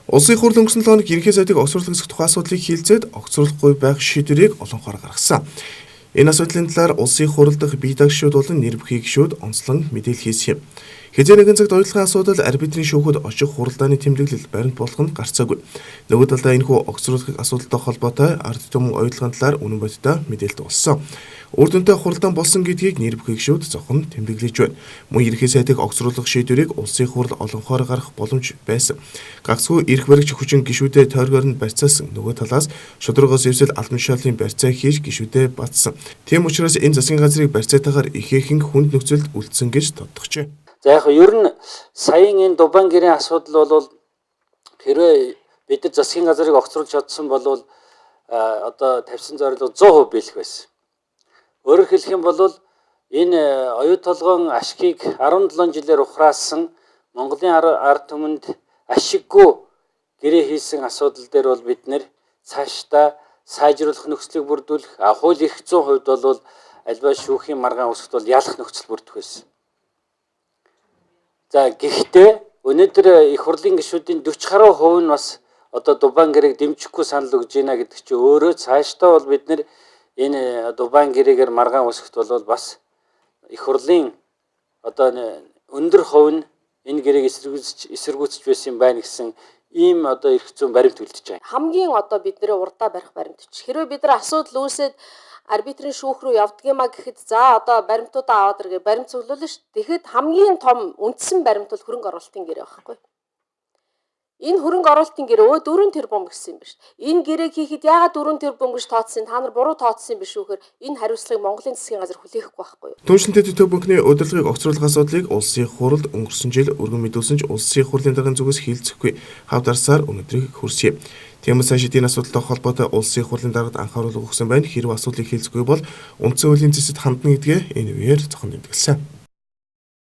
Улсын хурл өнгөрсөн 7 хоног ерөнхий сайдыг огцруулах тухай асуудлыг хилцээд огцруулахгүй байх шийдвэрийг олонхоор гаргасан. Энэ асуудлын талаар улсын хурл дахь бие дагшууд болон нэр бүхий гишүүд онцлон мэдээлэл хийсэн юм. Хязгаар нэгэн цагт ойлгохын асуудал арбитрийн шүүхэд очих хуралдааны тэмдэглэл баримт болох нь гарцаагүй. Нөгөө талдаа энэхүү огцруулах асуудалтай холбоотой ард түмэн ойлгохын талаар үнэн бодиттой мэдээлэл болсон. Үр дүнтэй хуралдаан болсон гэдгийг нэр бүхий гишүүд зохон тэмдэглэж байна. Мөн ерөнхий сайдыг огцруулах шийдвэрийг улсын хурл олонхоор гаргах боломж байсан. Гагцхүү эрх баригч хүчин гишүүдэд тойргоор нь барьцаасан. Нөгөө талаас шударгаас эвсэл албан тушаалын барьцаа хийж гишүүдэд батсан. Тийм учраас энэ засгийн газрыг барьцаатайгаар ихээхэн хүнд нөхцөлд үлдсэн гэж тодтогчээ. За яг ер нь саяын энэ Дубан гэрийн асуудал бол хэрвээ бид нар засгийн газрыг огцруулж чадсан бол одоо тавьсан зорилго 100% биелэх байсан. Өөрөөр хэлэх юм бол энэ оюу толгойн ашгийг 17 жилээр ухраасан Монголын ард түмэнд ашиггүй гэрээ хийсэн асуудал дээр бол бид нэр цаашдаа сайжруулах нөхцөлийг бүрдүүлэх, хууль эрх зүйн хувьд бол альва шүүхийн маргаан үүсгэж бол ялах нөхцөл бүрдэх байсан. За гэхдээ өнөөдөр их хурлын гишүүдийн 40 гаруй хувь нь бас одоо Дубан гэрээг дэмжихгүй санал өгж байна гэдэг чинь өөрөө цаашдаа бол бид нэр энэ Дубан гэрээгээр маргаан үүсгэж бол бас их хурлын одоо өндөр хувь нь энэ гэрээг эсэргүүцэж байсан байна гэсэн ийм одоо эрх зүйн баримт үлдэж байна. Хамгийн одоо бидний урдаа барих баримт ч хэрвээ бид нар асуудал үүсээд арбитрийн шүүх рүү явдаг юмаа гэхэд за одоо баримтуудаа аваад иргээ баримт цуглуулна ш. Тэгэхэд хамгийн том үндсэн баримт бол хөрөнгө оруулалтын гэрээ байхгүй. Энэ хөрөнгө оруулалтын гэрээ 4 тэрбум гэсэн юм биш. Энэ гэрээг хийхэд яагаад 4 тэрбум гэж тооцсон? Та нар буруу тооцсон юм биш үхээр энэ хариуцлагыг Монголын засгийн газар хүлээхгүй байхгүй юу? Түншлэнтэй төв банкны удирдлагыг огцруулах асуудлыг улсын хурл өнгөрсөн жил өргөн мэдүүлсэн ч улсын хурлын даргын зүгээс хилцэхгүй хавдарсаар өнөөдрийг хүрсэе. Тиймээс цаашид энэ асуудалтай холбоотой улсын хурлын даргад анхааруулга өгсөн байна. Хэрвээ асуудлыг хилцэхгүй бол үндсэн хуулийн зэсэд хандна гэдгээ энэ үеэр зохон тэмдэглэсэн.